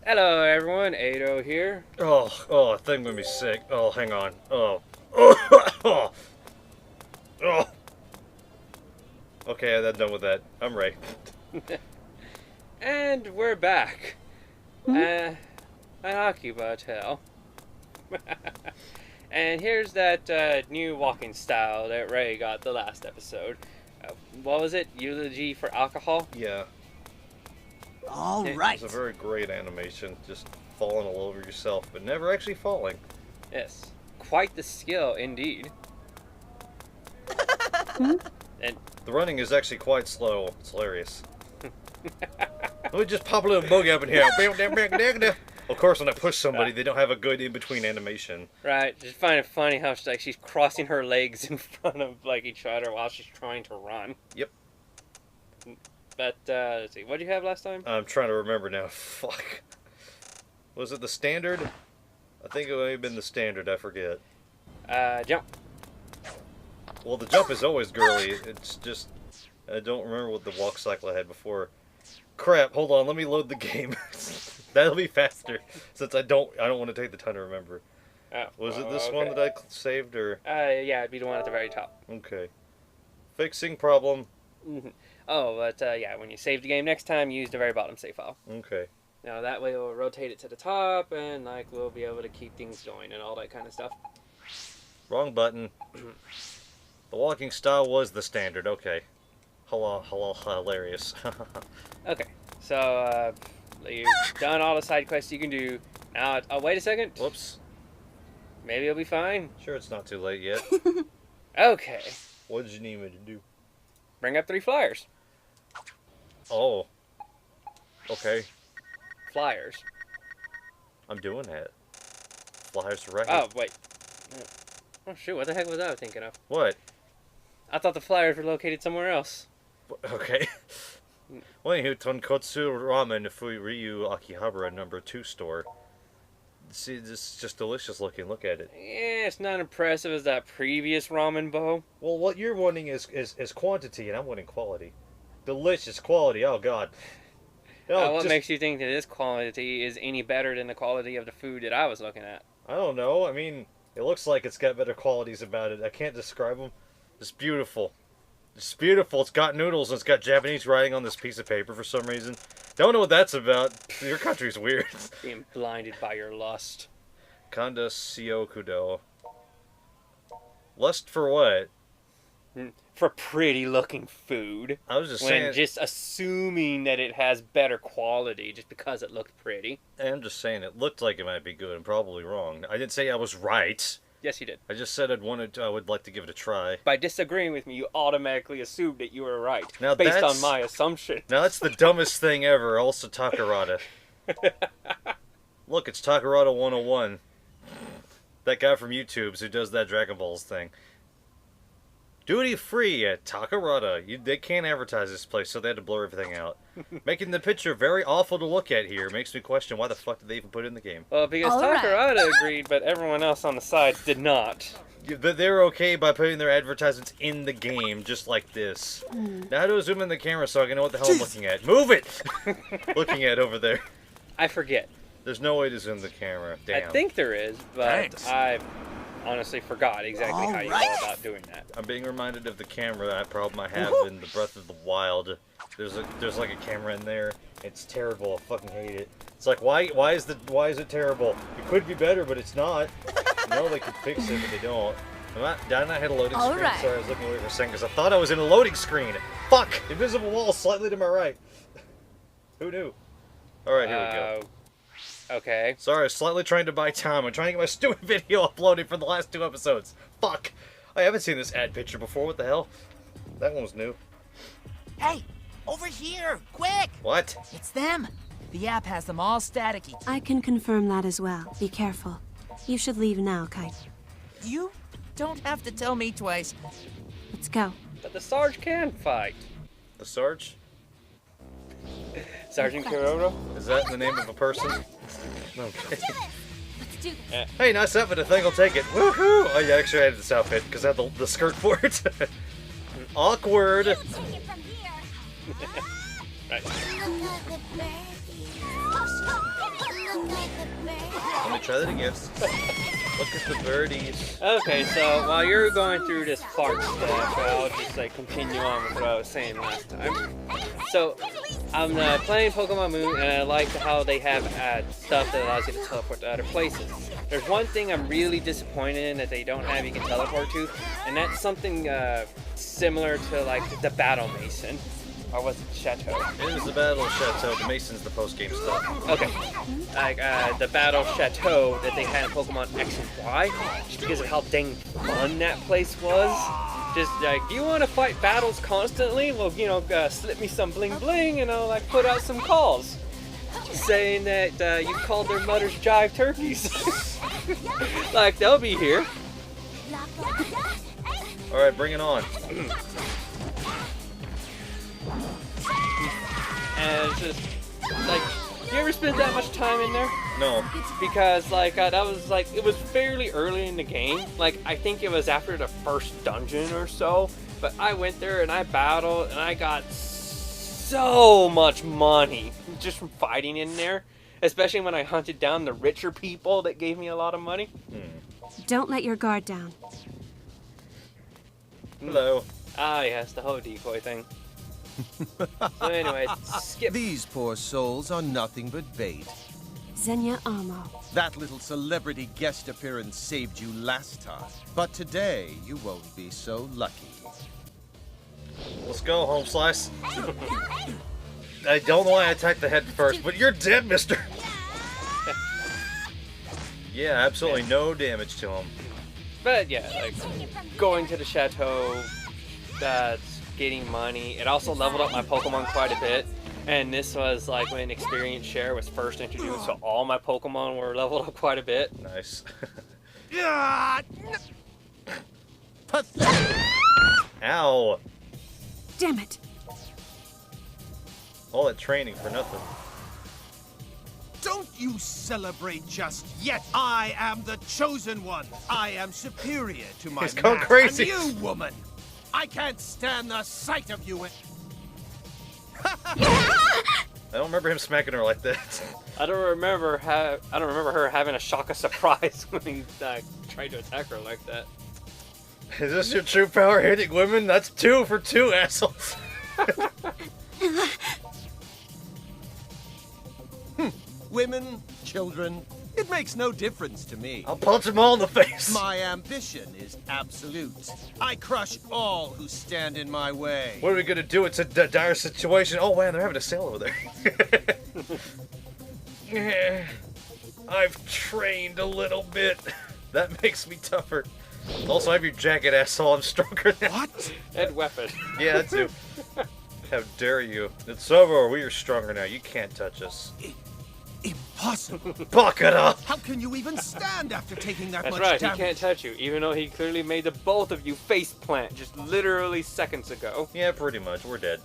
Hello everyone, Atou here. Oh, that thing made me sick. Oh, hang on. Oh. Okay, I'm done with that. I'm Ray. And we're back. An Akiba tale. And here's that new walking style that Ray got the last episode. What was it? Eulogy for alcohol? Yeah. All right. It's a very great animation. Just falling all over yourself, but never actually falling. Yes. Quite the skill, indeed. And the running is actually quite slow. It's hilarious. Let me just pop a little bug up in here. Of course, when I push somebody, they don't have a good in-between animation. Right. Just find it funny how she's crossing her legs in front of each other while she's trying to run. Yep. But let's see. What did you have last time? I'm trying to remember now. Fuck. Was it the standard? I think it may have been the standard. I forget. Jump. Well, the jump is always girly. It's just I don't remember what the walk cycle I had before. Crap. Hold on. Let me load the game. That'll be faster since I don't want to take the time to remember. Oh, was it this one that I saved or? Yeah, it'd be the one at the very top. Okay. Fixing problem. Oh, but yeah, when you save the game next time, use the very bottom save file. Okay. Now that way we'll rotate it to the top, and we'll be able to keep things going and all that kind of stuff. Wrong button. The walking style was the standard. Okay. Hello, hilarious. Okay, so you've done all the side quests you can do. Now, wait a second. Whoops. Maybe it'll be fine. Sure, it's not too late yet. Okay. What did you need me to do? Bring up 3 flyers. Oh. Okay. Flyers. I'm doing that. Flyers are right. Oh, wait. Oh, shoot, what the heck was I thinking of? What? I thought the flyers were located somewhere else. Okay. Well, anywho, Tonkotsu Ramen Ryu Akihabara #2 store. See, this is just delicious looking. Look at it. Yeah, it's not impressive as that previous ramen bowl. Well, what you're wanting is quantity, and I'm wanting quality. Delicious quality. Oh, God. What makes you think that this quality is any better than the quality of the food that I was looking at? I don't know. I mean, it looks like it's got better qualities about it. I can't describe them. It's beautiful. It's beautiful. It's got noodles, and it's got Japanese writing on this piece of paper for some reason. Don't know what that's about. Your country's weird. Being blinded by your lust. Kanda Syokudo. Lust for what? For pretty looking food. I was just saying. Just assuming that it has better quality just because it looked pretty. I'm just saying it looked like it might be good and probably wrong. I didn't say I was right. Yes, you did. I just said I would like to give it a try. By disagreeing with me, you automatically assumed that you were right. Now based on my assumption. Now that's the dumbest thing ever. Also Takarada. Look, it's Takarada 101. That guy from YouTube's who does that Dragon Balls thing. Duty free at Takarada. They can't advertise this place, so they had to blur everything out. Making the picture very awful to look at here. Makes me question why the fuck did they even put it in the game. Well, because Takarada agreed, but everyone else on the sides did not. Yeah, but they're okay by putting their advertisements in the game, just like this. Now how do I zoom in the camera so I can know what the hell I'm looking at? Move it! Looking at over there. I forget. There's no way to zoom the camera. Damn. I think there is, but Thanks. I honestly forgot exactly how you go about doing that. I'm being reminded of the camera that problem I have in the Breath of the Wild. There's like a camera in there. It's terrible. I fucking hate it. It's like why is it terrible? It could be better, but it's not. No, they could fix it, but they don't. Didn't I hit a loading screen? Right. Sorry, I was looking away for a second because I thought I was in a loading screen. Fuck! Invisible wall slightly to my right. Who knew? All right, here we go. Okay. Sorry, I was slightly trying to buy time. I'm trying to get my stupid video uploaded for the last 2 episodes. Fuck! I haven't seen this ad picture before. What the hell? That one was new. Hey, over here, quick! What? It's them. The app has them all staticky. I can confirm that as well. Be careful. You should leave now, Kite. You don't have to tell me twice. Let's go. But the Sarge can fight. The Sarge? Sergeant Kuroda? Is that the name of a person? Okay. Let's do this. Hey, nice outfit. I think I'll take it. Woohoo! Oh, yeah, actually, I had this outfit because I had the skirt for it. Awkward. Right. Let me try that again. Look at the birdies. Okay, so while you're going through this fart stuff, I'll just like continue on with what I was saying last time. So I'm playing Pokemon Moon, and I like how they have stuff that allows you to teleport to other places. There's one thing I'm really disappointed in that they don't have you can teleport to, and that's something similar to like the Battle Mason. Or was it Chateau? It is the Battle Chateau. The Mason's the post-game stuff. Okay. Like, the Battle Chateau that they had in Pokemon X and Y, just because of how dang fun that place was. Just, like, you want to fight battles constantly? Well, you know, slip me some bling bling and I'll, like, put out some calls. Saying that, you called their mothers jive turkeys. Like, they'll be here. Alright, bring it on. And it's just, like, you ever spend that much time in there? No. Because, like, that was, like, it was fairly early in the game. Like, I think it was after the first dungeon or so. But I went there and I battled and I got so much money just from fighting in there. Especially when I hunted down the richer people that gave me a lot of money. Don't let your guard down. Hello. Ah, yes, the whole decoy thing. So anyway, skip. These poor souls are nothing but bait. Xenia Amo. That little celebrity guest appearance saved you last time. But today, you won't be so lucky. Let's go, Home Slice. I don't know why I attacked the head first, but you're dead, mister. Yeah, absolutely no damage to him. But yeah, like, going to the chateau, that's getting money. It also leveled up my Pokemon quite a bit. And this was like when experience share was first introduced, so all my Pokemon were leveled up quite a bit. Nice. Pathetic. Ow. Damn it. All that training for nothing. Don't you celebrate just yet. I am the chosen one. I am superior to my He's going match. crazy. And you, woman. I can't stand the sight of you. I don't remember him smacking her like that. I don't remember her having a shock of surprise when he tried to attack her like that. Is this your true power, hitting women? That's 2 for 2, assholes. Women, children, it makes no difference to me. I'll punch them all in the face. My ambition is absolute. I crush all who stand in my way. What are we gonna do? It's a dire situation. Oh man, they're having a sale over there. I've trained a little bit. That makes me tougher. Also, I have your jacket, asshole. I'm stronger now. What? And weapon. Yeah, that too. How dare you? It's over. We are stronger now. You can't touch us. Impossible. Buck it up. How can you even stand after taking that That's much right, damage? he can't touch you, even though he clearly made the both of you face plant just literally seconds ago. Yeah, pretty much. We're dead.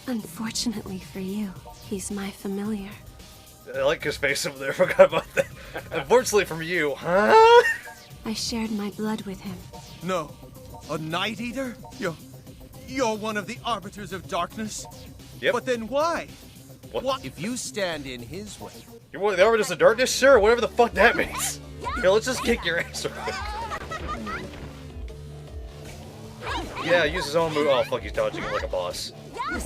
Unfortunately for you, he's my familiar. I like his face over there. Forgot about that. Unfortunately from you, huh? I shared my blood with him. No. A Night Eater? You're one of the Arbiters of Darkness? Yep. But then why? What? If you stand in his way... You're one of the Arbiters of Darkness? Sure, whatever the fuck that means. Here, let's just kick your ass real quick. Yeah, use his own move. Oh, fuck, he's dodging it like a boss.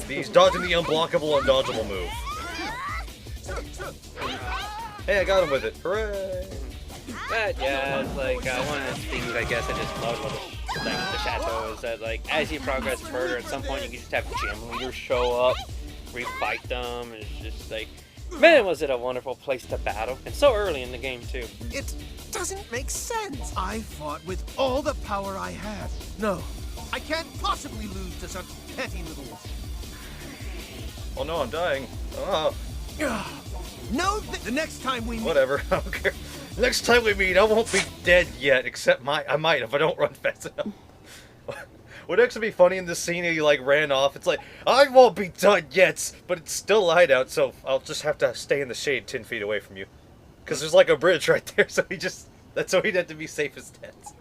He's dodging the unblockable, undodgeable move. Hey, I got him with it. Hooray! But yeah, it's like one of the things I guess I just love with the chateau is that like as you progress further, at some point you can just have gym leaders show up, re-fight them. It's just like, man, was it a wonderful place to battle, and so early in the game too. It doesn't make sense. I fought with all the power I had. No, I can't possibly lose to such petty little... Oh no, I'm dying. Oh, No, the next time we meet... whatever. I don't care. Next time we meet, I won't be dead yet, except I might if I don't run fast enough. Would actually be funny in this scene if you like ran off. It's like, I won't be done yet, but it's still light out, so I'll just have to stay in the shade 10 feet away from you. Because there's like a bridge right there, so that's how he'd have to be safe as death.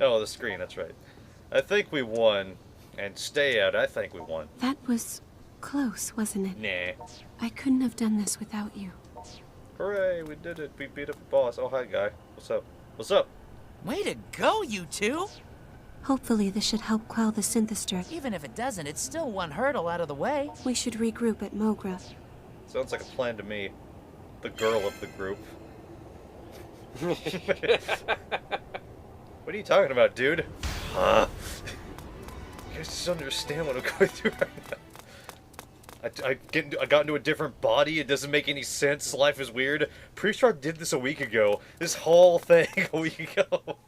Oh, the screen, that's right. I think we won. And stay out, I think we won. That was close, wasn't it? Nah. I couldn't have done this without you. Hooray, we did it. We beat up a boss. Oh, hi, guy. What's up? What's up? Way to go, you two! Hopefully this should help quell the synthestra. Even if it doesn't, it's still one hurdle out of the way. We should regroup at Mogra. Sounds like a plan to me. The girl of the group. What are you talking about, dude? Huh? You guys just don't understand what I'm going through right now. I got into a different body. It doesn't make any sense. Life is weird. Pretty sure I did this a week ago. This whole thing a week ago.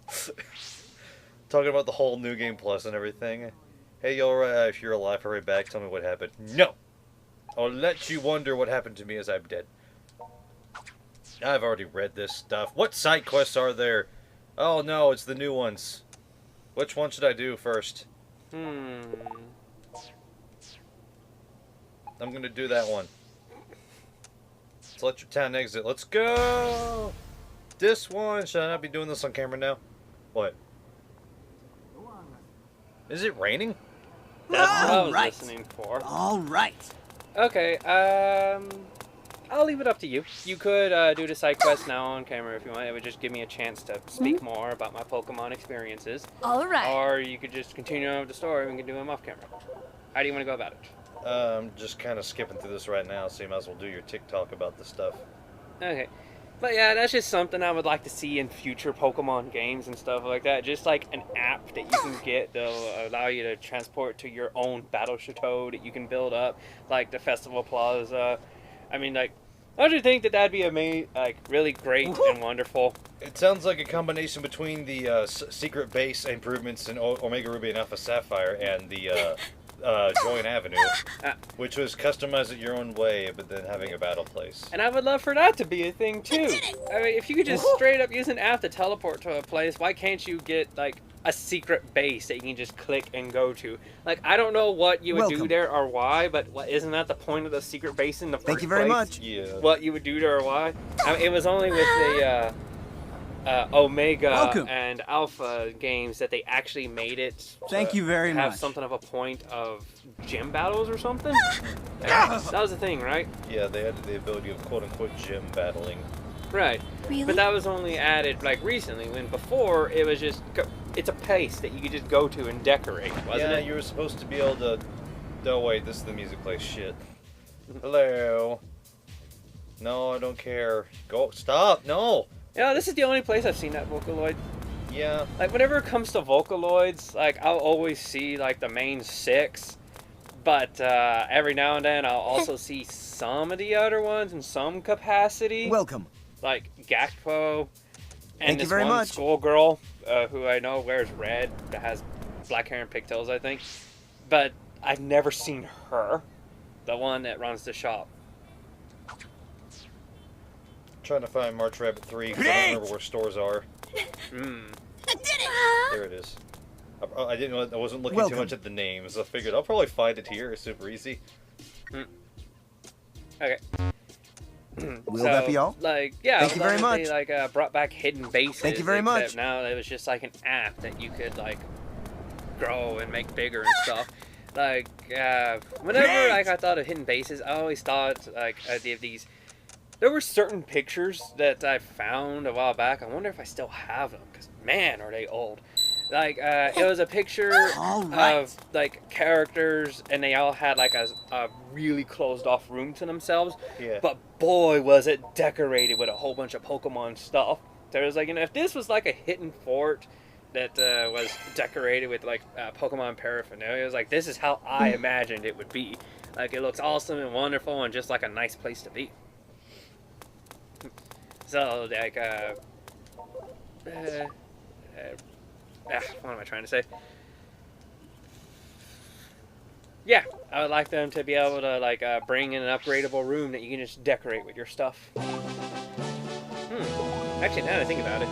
Talking about the whole New Game Plus and everything. Hey, y'all, if you're alive, hurry back. Tell me what happened. No! I'll let you wonder what happened to me as I'm dead. I've already read this stuff. What side quests are there? Oh no, it's the new ones. Which one should I do first? I'm gonna do that one. Select your town exit. Let's go! This one. Should I not be doing this on camera now? What? Is it raining? That's what I was Right. listening for. All right. Okay, I'll leave it up to you. You could do the side quest now on camera if you want. It would just give me a chance to speak more about my Pokemon experiences. All right. Or you could just continue on with the story and we can do them off camera. How do you want to go about it? Just kind of skipping through this right now, so you might as well do your TikTok about this stuff. Okay. But yeah, that's just something I would like to see in future Pokemon games and stuff like that. Just like an app that you can get that'll allow you to transport to your own Battle Chateau that you can build up, like the Festival Plaza. I mean, like, don't you think that that'd be really great and wonderful? It sounds like a combination between the secret base improvements in Omega Ruby and Alpha Sapphire and the Join Avenue, which was customize it your own way, but then having a battle place. And I would love for that to be a thing too. I mean, if you could just straight up use an app to teleport to a place, why can't you get like a secret base that you can just click and go to? Like, I don't know what you would do there or why, but isn't that the point of the secret base in the first place? Thank you very much. Yeah. What you would do there or why? I mean, it was only with the Omega and Alpha games that they actually made it. Thank you very have much. something of a point of gym battles or something. That was the thing, right? Yeah, they had the ability of quote-unquote gym battling. Right. Really? But that was only added like recently, when before it was just it's a place that you could just go to and decorate, wasn't Yeah, it? you were supposed to be able to... Oh wait, this is the music place. Shit. Hello. No, I don't care. Go. Stop. No. Yeah, this is the only place I've seen that Vocaloid. Yeah. Like, whenever it comes to Vocaloids, like, I'll always see, like, the main 6. But every now and then I'll also see some of the other ones in some capacity. Welcome. Like Gakpo and Thank you this very one much. schoolgirl who I know wears red, that has black hair and pigtails, I think. But I've never seen her, the one that runs the shop. Trying to find March Rabbit 3 because I don't remember where stores are. There it is. I didn't know. I wasn't looking too much at the names. I figured I'll probably find it here. It's super easy. Okay. Will that be all? Like, yeah. Thank you very much. They, like, brought back hidden bases. Thank you very except much. Now it was just like an app that you could like grow and make bigger and stuff. Like, whenever like I thought of hidden bases, I always thought like of these. There were certain pictures that I found a while back. I wonder if I still have them, because man, are they old. Like, it was a picture of, like, characters, and they all had, like, a really closed-off room to themselves. Yeah. But, boy, was it decorated with a whole bunch of Pokemon stuff. There was, like, you know, if this was, like, a hidden fort that was decorated with, like, Pokemon paraphernalia, it was like, this is how I imagined it would be. Like, it looks awesome and wonderful and just, like, a nice place to be. So, like, what am I trying to say? Yeah, I would like them to be able to, like, bring in an upgradable room that you can just decorate with your stuff. Actually, now that I think about it,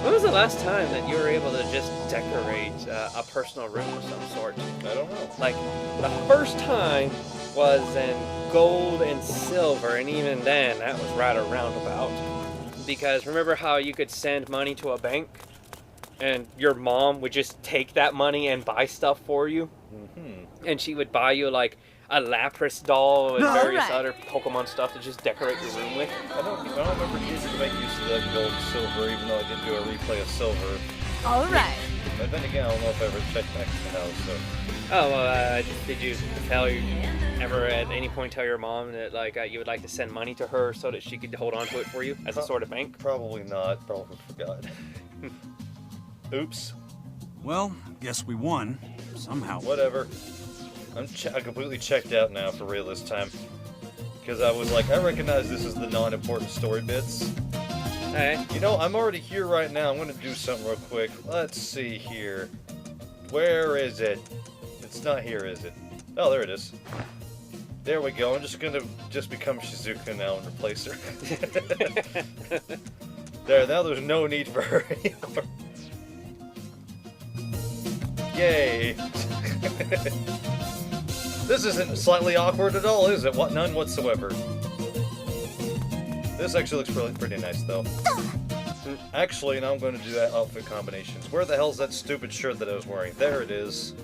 when was the last time that you were able to just decorate a personal room of some sort? I don't know. Like, the first time was in gold and silver, and even then, that was right around about. Because remember how you could send money to a bank? and your mom would just take that money and buy stuff for you. And she would buy you like a Lapras doll and various other Pokemon stuff to just decorate your room with. I don't remember needing to make use of that gold and silver, even though I did do a replay of silver. All right. But then again, I don't know if I ever checked back to the house, so... Oh, well, did you ever at any point tell your mom that like you would like to send money to her so that she could hold on to it for you as a sort of bank? Probably not. Probably forgot. Oops. Well, guess we won. Somehow. Whatever. I completely checked out now for real this time. Because I was like, I recognize this is the non-important story bits. Hey. You know, I'm already here right now. I'm going to do something real quick. Let's see here. Where is it? It's not here, is it? Oh, there it is. There we go. I'm just going to become Shizuka now and replace her. There, now there's no need for her anymore. Yay! This isn't slightly awkward at all, is it? What? None whatsoever. This actually looks pretty nice, though. Actually, now I'm going to do that outfit combinations. Where the hell's that stupid shirt that I was wearing? There it is.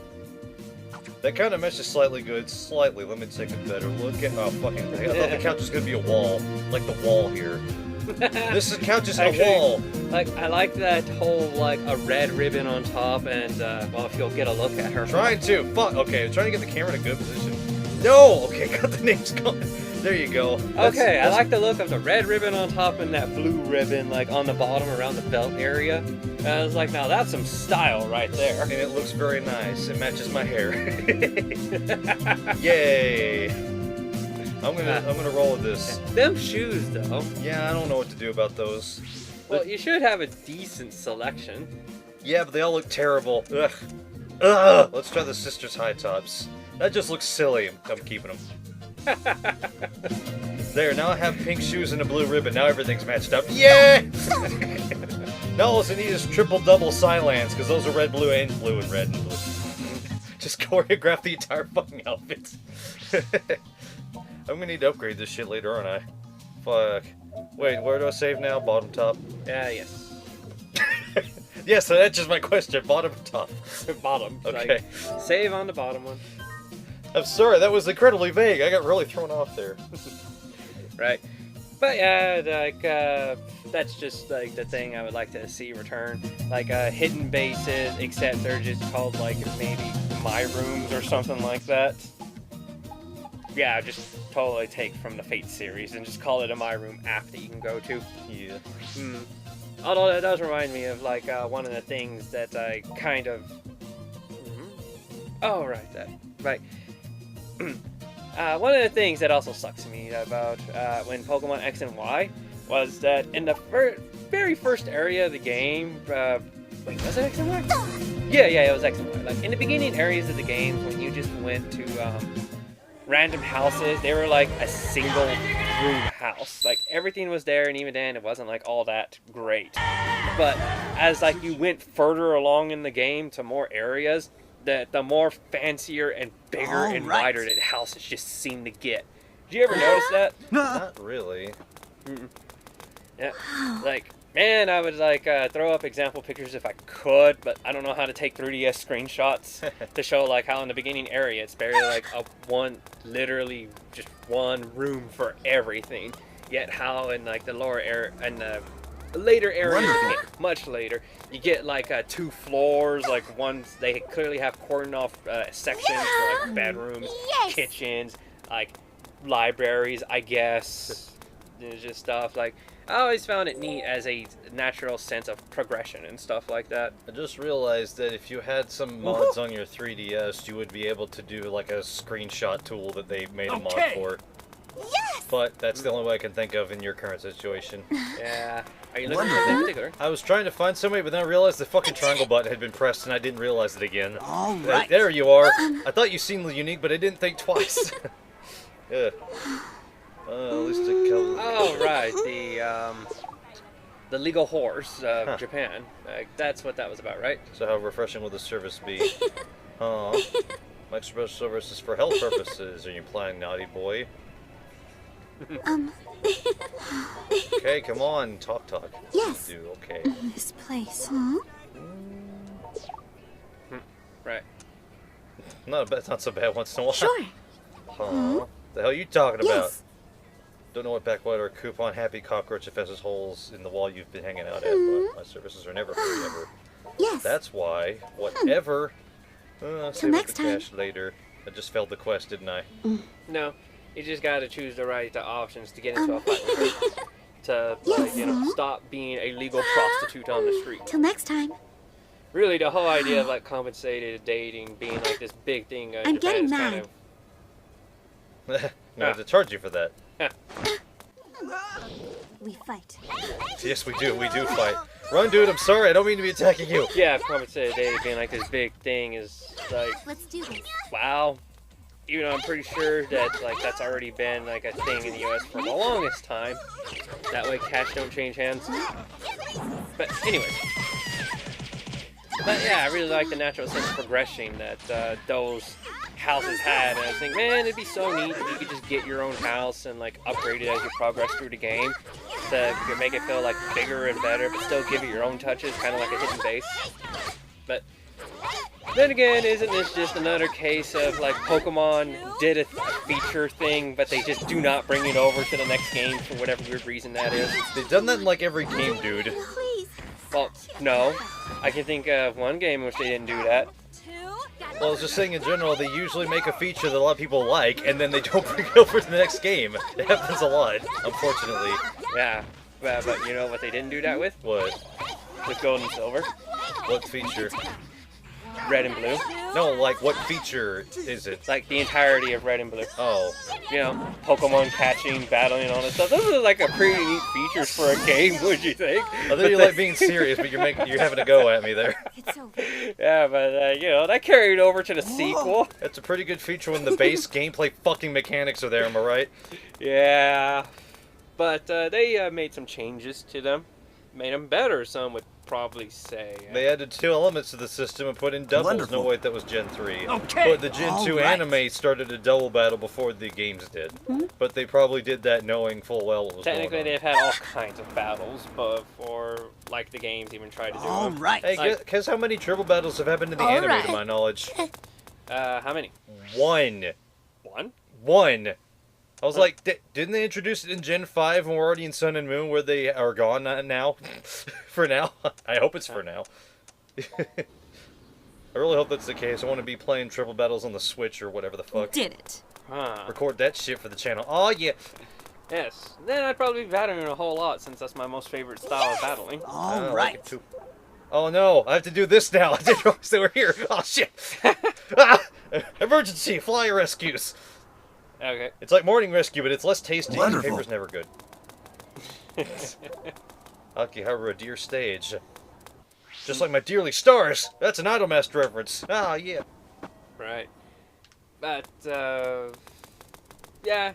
That kind of meshes slightly good. Slightly. Let me take a better look at... Oh, fucking... I thought the couch was going to be a wall. Like the wall here. This couch is a wall. Like, I like that whole, like, a red ribbon on top, and, well, if you'll get a look at her. Trying to. Fuck. Okay, I'm trying to get the camera in a good position. No! Okay, got the names going. There you go. Okay, I like the look of the red ribbon on top and that blue ribbon, like, on the bottom around the belt area. And I was like, now that's some style right there. And it looks very nice. It matches my hair. Yay! I'm gonna roll with this. Them shoes, though. Yeah, I don't know what to do about those. Well, you should have a decent selection. Yeah, but they all look terrible. Ugh. Ugh! Let's try the Sisters High Tops. That just looks silly. I'm keeping them. There, now I have pink shoes and a blue ribbon. Now everything's matched up. Yeah! Now all I need is triple-double Cylans, because those are red, blue, and red and blue. Just choreograph the entire fucking outfit. I'm gonna need to upgrade this shit later, aren't I? Fuck. Wait, where do I save now? Bottom, top? Yes. Yes, so that's just my question. Bottom or top? Bottom. Okay. Like, save on the bottom one. I'm sorry, that was incredibly vague. I got really thrown off there. Right. But yeah, like, that's just, like, the thing I would like to see return. Like, hidden bases, except they're just called, like, maybe My Rooms or something like that. Yeah, just totally take from the Fate series and just call it a My Room app that you can go to. Yeah. Although that does remind me of, like, one of the things that I kind of... Oh, right, that. Right. One of the things that also sucks me about when Pokemon X and Y was that in the very first area of the game... wait, was it X and Y? Yeah, it was X and Y. Like, in the beginning areas of the game, when you just went to... random houses, they were like a single room house. Like, everything was there, and even then it wasn't like all that great. But as like you went further along in the game to more areas, the more fancier and bigger and wider that houses just seemed to get. Did you ever notice that? Not really. Yeah. Like, man, I would like throw up example pictures if I could, but I don't know how to take 3DS screenshots to show like how in the beginning area it's barely like literally just one room for everything. Yet how in like the lower area and the later area, much later, you get like 2 floors. Like ones they clearly have cordoned off sections for like bedrooms, kitchens, like libraries, I guess. There's just stuff like. I always found it neat as a natural sense of progression and stuff like that. I just realized that if you had some mods on your 3DS, you would be able to do like a screenshot tool that they made a mod for. Yes! But that's the only way I can think of in your current situation. Yeah. Are you looking for anything in particular? I was trying to find somebody, but then I realized the fucking triangle button had been pressed and I didn't realize it again. All right. There you are. I thought you seemed unique, but I didn't think twice. Yeah. At least it comes. Oh, right. The legal horse of Japan. That's what that was about, right? So how refreshing will the service be? My express service is for health purposes. Are you implying naughty boy? Um. Okay, come on, talk. Yes. Do okay. This place. Huh? Right. Not so bad once in a while. Sure. Huh? The hell are you talking about? Yes. Don't know what backwater coupon happy cockroach infested holes in the wall you've been hanging out at, but my services are never free ever. Yes. That's why. Whatever. Save next the cash later. I just failed the quest, didn't I? No, you just gotta choose the right options to get into a fight. To, like, you know, stop being a legal prostitute on the street. Till next time. Really, the whole idea of like compensated dating being like this big thing in I'm Japan getting is mad. No, I have to charge you for that. We fight. Yes, we do. We do fight. Run, dude. I'm sorry. I don't mean to be attacking you. Yeah, compensated dating being like this big thing is like, Let's do this. wow. Even though I'm pretty sure that like that's already been like a thing in the US for the longest time. That way cash don't change hands. But anyway. But yeah, I really like the natural sense of progression that those houses had. And I think, man, it'd be so neat if you could just get your own house and like upgrade it as you progress through the game. To make it feel like bigger and better, but still give it your own touches, kind of like a hidden base. But then again, isn't this just another case of like Pokemon did a feature thing, but they just do not bring it over to the next game for whatever weird reason that is? They've done that in like every game, dude. Please. Well, no. I can think of one game in which they didn't do that. Well, I was just saying in general, they usually make a feature that a lot of people like, and then they don't bring it over to the next game. It happens a lot, unfortunately. Yeah, but you know what they didn't do that with? What? With Gold and Silver. What feature? Red and Blue. No, like, what feature is it? Like the entirety of Red and Blue. Oh. You know, Pokemon catching, battling, all that stuff. Those are like a pretty neat features for a game, would you think? I thought you like being serious, but you're having a go at me there. It's over. Yeah, but you know, that carried over to the sequel. That's a pretty good feature when the base gameplay fucking mechanics are there, am I right? Yeah, but they made some changes to them. Made them better, some would probably say. They added 2 elements to the system and put in doubles. Wonderful. No, wait, that was Gen 3. Okay. But the Gen 2 All right. anime started a double battle before the games did. But they probably did that knowing full well what was Technically, going on. they've had all kinds of battles before, like, the games even tried to do All them. right. Hey, Like- guess how many triple battles have happened in the All anime, right. to my knowledge? How many? 1. One? 1. I was like, didn't they introduce it in Gen 5 when we're already in Sun and Moon where they are gone now? For now. I hope it's for now. I really hope that's the case. I want to be playing triple battles on the Switch or whatever the fuck. Did it. Huh. Record that shit for the channel. Oh, yeah. Yes. Then I'd probably be battling a whole lot, since that's my most favorite style of battling. All I like right. it too. Oh no, I have to do this now. I didn't realize they were here. Oh shit. Ah! Emergency, fly rescues. Okay. It's like morning rescue, but it's less tasty. Wonderful. Paper's never good. Akihabara dear stage. Just like my dearly stars. That's an Idolmaster reference. Ah, yeah. Right. But, yeah,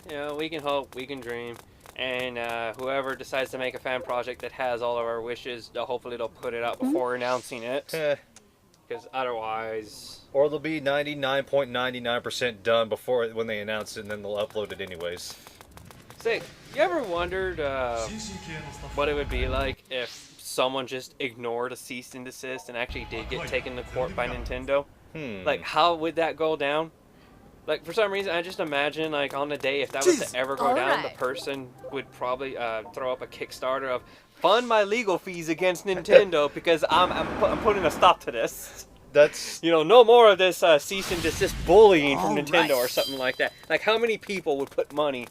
you know, we can hope, we can dream. And whoever decides to make a fan project that has all of our wishes, hopefully they'll put it out before announcing it. Eh. Because otherwise... Or they'll be 99.99% done before when they announce it, and then they'll upload it anyways. Say, you ever wondered what it would be like if someone just ignored a cease and desist and actually did get taken to court by Nintendo? Like, how would that go down? Like, for some reason, I just imagine, like, on the day, if that was to ever go down, the person would probably throw up a Kickstarter of, fund my legal fees against Nintendo because I'm putting a stop to this. That's... You know, no more of this cease and desist bullying from All Nintendo right. or something like that. Like, how many people would put money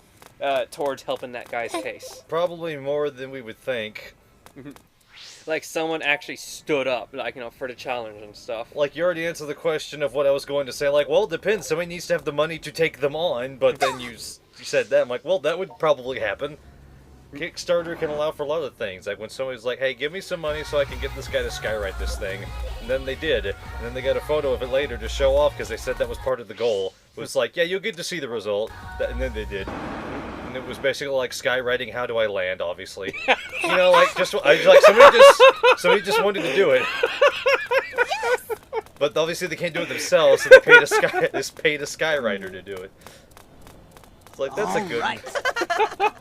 towards helping that guy's case? probably more than we would think. Like, someone actually stood up, like, you know, for the challenge and stuff. Like, you already answered the question of what I was going to say. Like, well, it depends. Somebody needs to have the money to take them on, but then you said that. I'm like, well, that would probably happen. Kickstarter can allow for a lot of things. Like, when somebody's like, hey, give me some money so I can get this guy to skywrite this thing. And then they did. And then they got a photo of it later to show off because they said that was part of the goal. It was like, yeah, you'll get to see the result. And then they did. And it was basically like skywriting How Do I Land, obviously. You know, like, somebody just wanted to do it. But obviously they can't do it themselves, so they paid a skywriter to do it. It's like, that's a good... Right.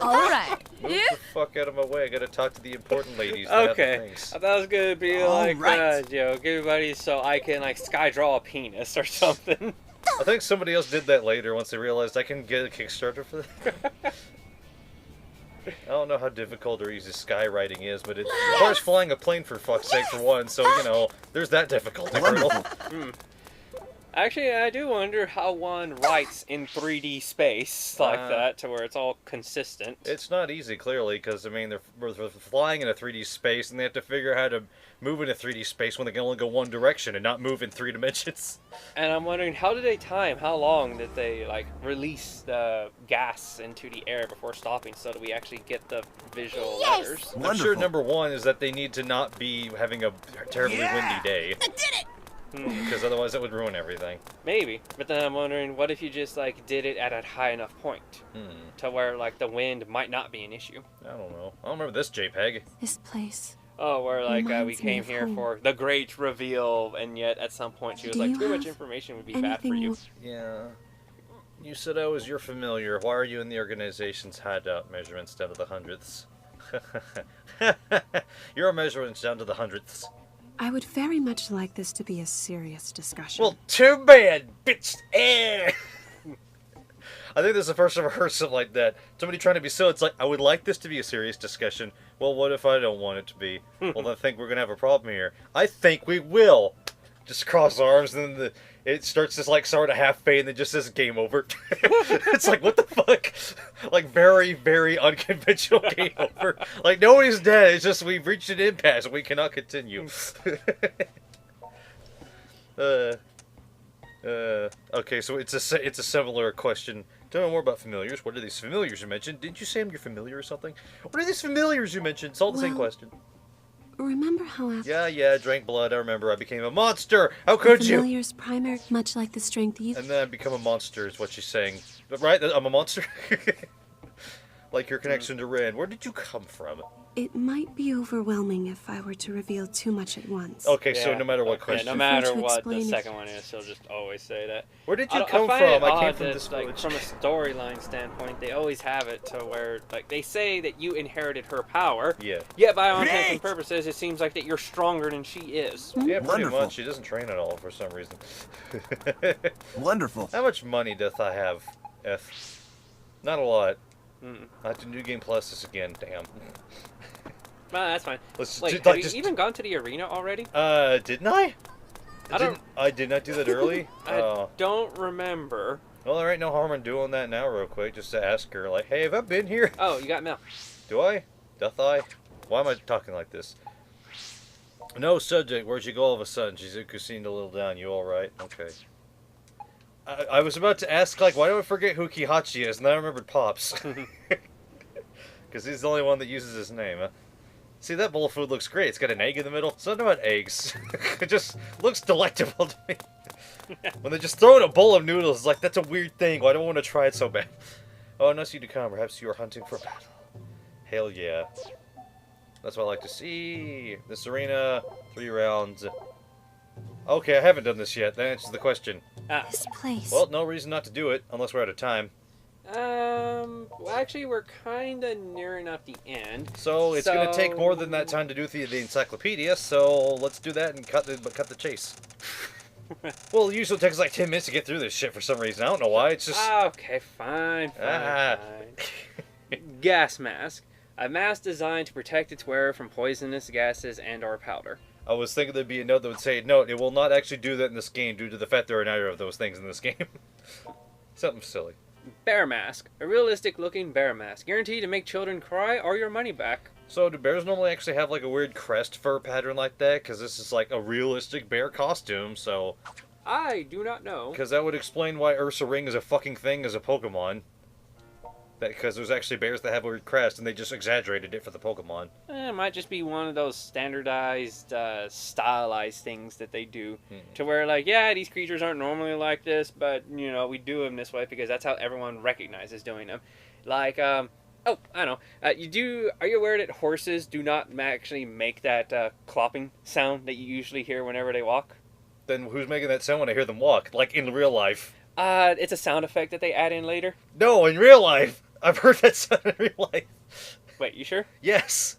All right. Move the fuck out of my way. I gotta talk to the important ladies. that have the Okay. things. I thought it was gonna be All like, right. give everybody so I can like sky draw a penis or something. I think somebody else did that later once they realized I can get a Kickstarter for that. I don't know how difficult or easy skywriting is, but it requires flying a plane for fuck's sake for one, so, you know, there's that difficulty hurdle. Actually, I do wonder how one writes in 3D space like that to where it's all consistent. It's not easy, clearly, because, I mean, they're flying in a 3D space, and they have to figure out how to move in a 3D space when they can only go one direction and not move in 3 dimensions. And I'm wondering, how did they time? How long did they like release the gas into the air before stopping so that we actually get the visual letters? I'm sure number one is that they need to not be having a terribly windy day. I did it. Because otherwise that would ruin everything. Maybe, but then I'm wondering, what if you just like did it at a high enough point to where like the wind might not be an issue? I don't know. I don't remember this JPEG. This place. Oh, where like we Reminds me came of here home. for the great reveal, and yet at some point she was Do like, you too much have information would be bad for anything you. Yeah. You said I was your familiar. Why are you in the organization's hideout measurements down to the hundredths? Your measurements down to the hundredths. I would very much like this to be a serious discussion. Well, too bad, bitch. I think this is the first I've ever heard something like that. Somebody trying to be so, it's like, I would like this to be a serious discussion. Well, what if I don't want it to be? Well, then I think we're going to have a problem here. I think we will. Just cross arms, and then it starts this, like, sort of half fade, and then just says game over. It's like, what the fuck? Like, very, very unconventional game over. Like, nobody's dead. It's just we've reached an impasse, and we cannot continue. Okay, so it's a similar question. Tell me more about familiars. What are these familiars you mentioned? Didn't you say I'm your familiar or something? What are these familiars you mentioned? It's all the same Well, question. Remember how after Yeah, drank blood. I remember. I became a monster. How could you? familiar's primary, much like the strength you... And then I become a monster, is what she's saying. But, right? I'm a monster? Like your connection to Ren. Where did you come from? It might be overwhelming if I were to reveal too much at once. Okay, so Yeah. no matter what Yeah, question. no matter to what the explain it. second one is, she'll just always say that. Where did you I come find it from? I came odd from that, this like, village. from a storyline standpoint, they always have it to where, like, they say that you inherited her power. Yeah. Yet, by all intents and purposes, it seems like that you're stronger than she is. Yeah, pretty Wonderful. much. She doesn't train at all for some reason. Wonderful. How much money doth I have, F? Not a lot. I have to New Game Plus this again. Damn. Well, that's fine. Let's Wait, just, have like, you even gone to the arena already? Didn't I? I don't- I did not do that early. I don't remember. Well, there ain't no harm in doing that now, real quick, just to ask her, like, hey, have I been here? Oh, you got mail. Do I? Doth I? Why am I talking like this? No subject. Where'd you go all of a sudden? Shizuku seemed a little down. You all right? Okay. I was about to ask, like, why do I forget who Kihachi is? And then I remembered Pops. Because he's the only one that uses his name, huh? See, that bowl of food looks great. It's got an egg in the middle. Something about eggs. It just looks delectable to me. When they just throw in a bowl of noodles, it's like, that's a weird thing. Why do I want to try it so bad? Oh, nice of you to come. Perhaps you are hunting for battle. Hell yeah. That's what I like to see. This arena, 3 rounds. Okay, I haven't done this yet. That answers the question. This place. Well, no reason not to do it, unless we're out of time. Well, actually, we're kind of nearing up the end. So it's going to take more than that time to do the encyclopedia, so let's do that and cut the chase. Well, it usually takes like 10 minutes to get through this shit for some reason. I don't know why. It's just... Okay, fine. Ah. Gas mask. A mask designed to protect its wearer from poisonous gases and/or powder. I was thinking there'd be a note that would say, no, it will not actually do that in this game due to the fact there are neither of those things in this game. Something silly. Bear mask. A realistic-looking bear mask. Guaranteed to make children cry or your money back. So do bears normally actually have like a weird crest fur pattern like that? Because this is like a realistic bear costume, so... I do not know. Because that would explain why Ursa Ring is a fucking thing as a Pokemon. Because there's actually bears that have a weird crest, and they just exaggerated it for the Pokemon. It might just be one of those standardized, stylized things that they do. To where, like, yeah, these creatures aren't normally like this, but, you know, we do them this way because that's how everyone recognizes doing them. Like, oh, I know. Are you aware that horses do not actually make that clopping sound that you usually hear whenever they walk? Then who's making that sound when I hear them walk? Like in real life? It's a sound effect that they add in later. No, in real life! I've heard that sound in real life. Wait, you sure? Yes.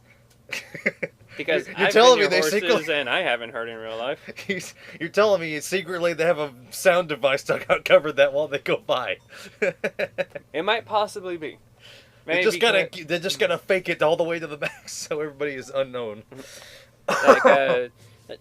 Because you're I've telling been me your they horses secretly... and I haven't heard in real life. You're telling me secretly they have a sound device to cover that while they go by. It might possibly be. They're Maybe just gonna fake it all the way to the max, so everybody is unknown. like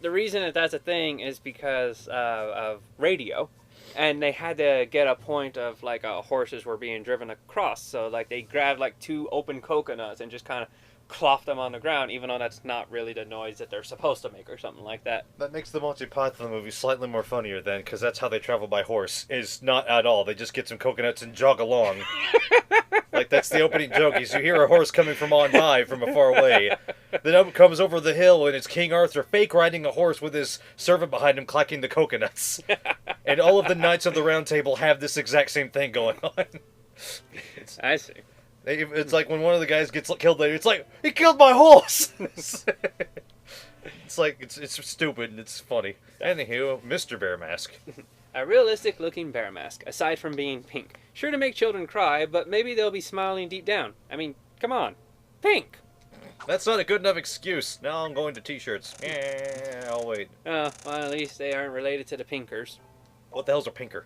the reason that's a thing is because of radio, and they had to get a point of like horses were being driven across. So like they grabbed like 2 open coconuts and just kind of cloth them on the ground, even though that's not really the noise that they're supposed to make or something like that. That makes the Monty Python movie slightly more funnier then, because that's how they travel by horse. Is not at all. They just get some coconuts and jog along. Like, that's the opening joke, is you hear a horse coming from on high from afar away. Then up comes over the hill, and it's King Arthur fake riding a horse with his servant behind him clacking the coconuts. And all of the Knights of the Round Table have this exact same thing going on. I see. It's like when one of the guys gets killed later, it's like, he killed my horse! It's like, it's stupid and it's funny. Anywho, Mr. Bear Mask. A realistic looking bear mask, aside from being pink. Sure to make children cry, but maybe they'll be smiling deep down. I mean, come on. Pink! That's not a good enough excuse. Now I'm going to t-shirts. Yeah, I'll wait. Oh, well, at least they aren't related to the pinkers. What the hell's a pinker?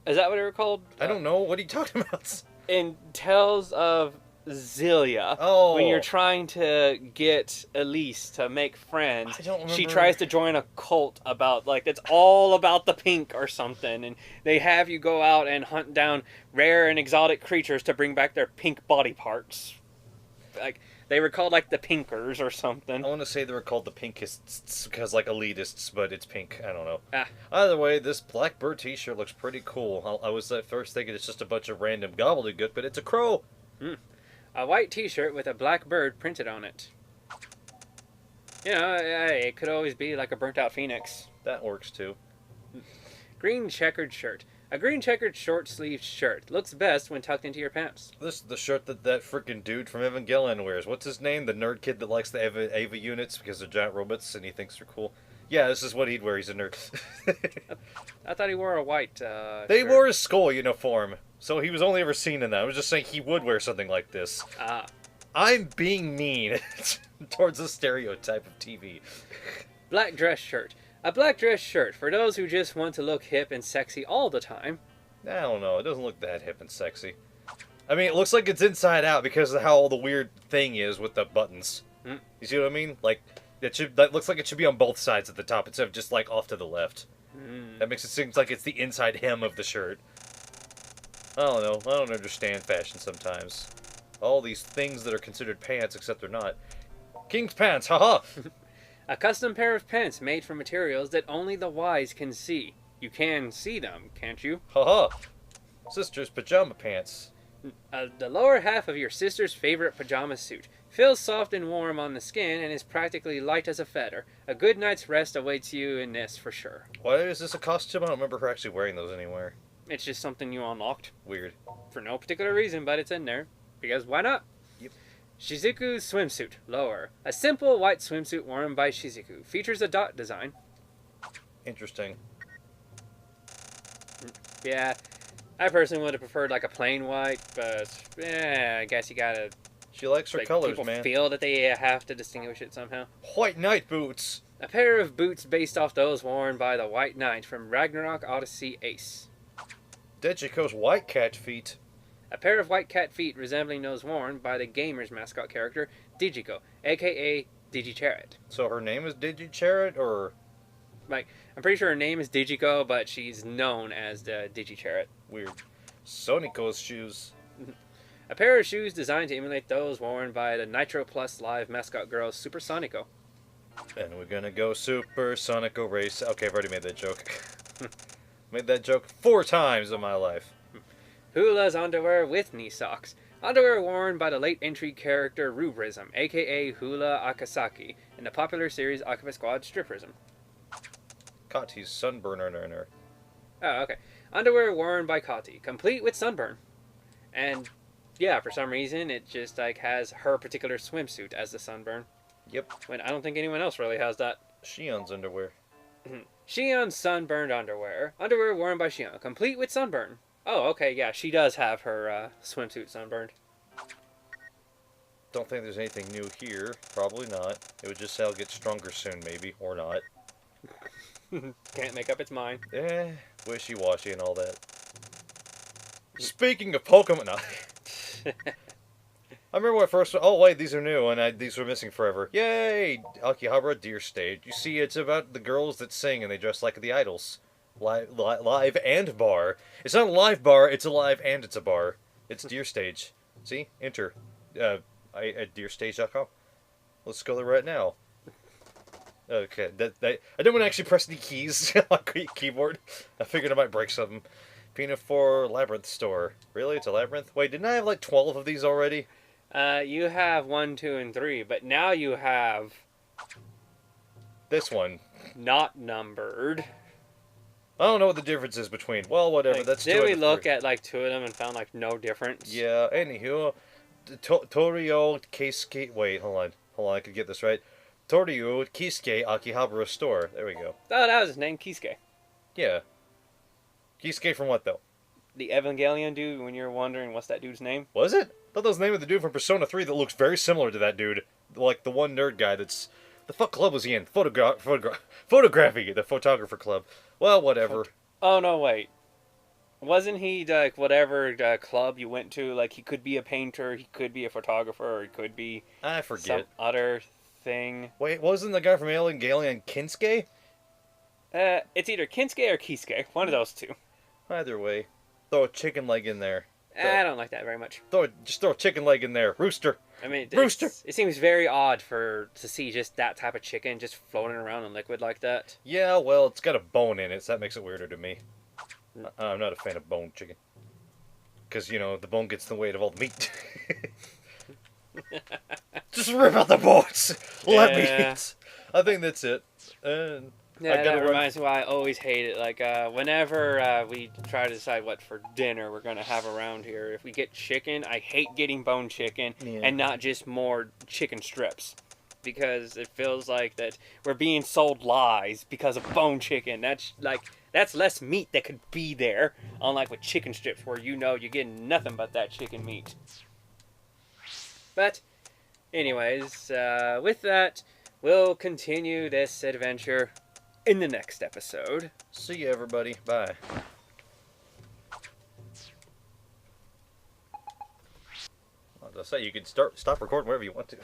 Is that what they were called? I don't know. What are you talking about? In Tales of Zelia, when you're trying to get Elise to make friends, I don't remember. she tries to join a cult about, like, it's all about the pink or something, and they have you go out and hunt down rare and exotic creatures to bring back their pink body parts. Like, they were called, like, the Pinkers or something. I want to say they were called the Pinkists, because, like, elitists, but it's pink. I don't know. Ah. Either way, this Blackbird t-shirt looks pretty cool. I was at first thinking it's just a bunch of random gobbledygook, but it's a crow. A white t-shirt with a black bird printed on it. You know, it could always be like a burnt-out phoenix. That works, too. Green checkered shirt. A green checkered short-sleeved shirt. Looks best when tucked into your pants. This is the shirt that freaking dude from Evangelion wears. What's his name? The nerd kid that likes the Ava units because they're giant robots and he thinks they're cool. Yeah, this is what he'd wear. He's a nerd. I thought he wore a white They shirt. wore his skull uniform, so he was only ever seen in that. I was just saying he would wear something like this. Ah. I'm being mean towards the stereotype of TV. Black dress shirt. A black dress shirt for those who just want to look hip and sexy all the time. I don't know. It doesn't look that hip and sexy. I mean, it looks like it's inside out because of how the weird thing is with the buttons. You see what I mean? Like, that looks like it should be on both sides at the top instead of just, like, off to the left. That makes it seem like it's the inside hem of the shirt. I don't know. I don't understand fashion sometimes. All these things that are considered pants, except they're not. King's pants, haha! A custom pair of pants made from materials that only the wise can see. You can see them, can't you? Haha! Sister's pajama pants. The lower half of your sister's favorite pajama suit. Feels soft and warm on the skin and is practically light as a feather. A good night's rest awaits you in this for sure. Why is this a costume? I don't remember her actually wearing those anywhere. It's just something you unlocked. Weird. For no particular reason, but it's in there. Because why not? Yep. Shizuku's swimsuit, lower. A simple white swimsuit worn by Shizuku. Features a dot design. Interesting. Yeah, I personally would have preferred like a plain white, but I guess you gotta... She likes her colors, people man. Feel that they have to distinguish it somehow. White Knight boots! A pair of boots based off those worn by the White Knight from Ragnarok Odyssey Ace. Dejiko's white cat feet. A pair of white cat feet resembling those worn by the gamer's mascot character, Digiko, aka Digichariot. So her name is Digichariot, or... Like, I'm pretty sure her name is Digiko, but she's known as the Digichariot. Weird. Sonico's shoes. A pair of shoes designed to emulate those worn by the Nitro Plus Live mascot girl, Super Sonico. And we're gonna go Super Sonico race. Okay, I've already made that joke. Made that joke 4 times in my life. Hula's underwear with knee socks. Underwear worn by the late entry character Rubrism, aka Hula Akasaki, in the popular series Akiba Squad Stripperism. Kati's sunburn earner. Oh, okay. Underwear worn by Kati, complete with sunburn. And yeah, for some reason it just like has her particular swimsuit as the sunburn. Yep. When I don't think anyone else really has that. Shion's underwear. Shion's sunburned underwear. Underwear worn by Shion, complete with sunburn. Oh, okay, yeah, she does have her swimsuit sunburned. Don't think there's anything new here. Probably not. It would just say I'll get stronger soon, maybe. Or not. Can't make up its mind. Wishy-washy and all that. Speaking of Pokemon... No. I remember when I first... Oh, wait, these are new, and these were missing forever. Yay! Akihabara Deer Stage. You see, it's about the girls that sing, and they dress like the idols. Live and bar. It's not a live bar, it's a live and it's a bar. It's Deer Stage. See? Enter. At deerstage.com. Let's go there right now. Okay, I didn't want to actually press any keys on the keyboard. I figured I might break something. Peanut 4 Labyrinth Store. Really? It's a labyrinth? Wait, didn't I have like 12 of these already? You have 1, 2, and 3, but now you have... This one. Not numbered. I don't know what the difference is between. Well, whatever. Like, That's did 2 we out of look 3. at like 2 of them and found like no difference? Yeah, anywho. Torio Keisuke... Wait, hold on, I could get this right. Torio Keisuke Akihabara Store. There we go. Oh, that was his name, Keisuke. Yeah. Keisuke from what, though? The Evangelion dude, when you're wondering what's that dude's name? Was it? I thought that was the name of the dude from Persona 3 that looks very similar to that dude. Like, the one nerd guy that's... The fuck club was he in? Photography, the photographer club. Well, whatever. Oh, no, wait. Wasn't he, like, whatever club you went to? Like, he could be a painter, he could be a photographer, or he could be... I forget. Some other thing. Wait, wasn't the guy from Evangelion Kinsuke? It's either Kinsuke or Kisuke. One of those two. Either way. Throw a chicken leg in there. I don't like that very much. Just throw a chicken leg in there. Rooster. I mean, Rooster. It seems very odd to see just that type of chicken just floating around in liquid like that. Yeah, well, it's got a bone in it, so that makes it weirder to me. I'm not a fan of bone chicken. Because, you know, the bone gets in the way of all the meat. Just rip out the bones. Let me eat. I think that's it. Yeah, that reminds me why I always hate it. Like, whenever we try to decide what for dinner we're going to have around here, if we get chicken, I hate getting bone chicken and not just more chicken strips. Because it feels like that we're being sold lies because of bone chicken. That's less meat that could be there. Unlike with chicken strips where you know you're getting nothing but that chicken meat. But, anyways, with that, we'll continue this adventure in the next episode. See you, everybody. Bye. I'll say you can stop recording wherever you want to.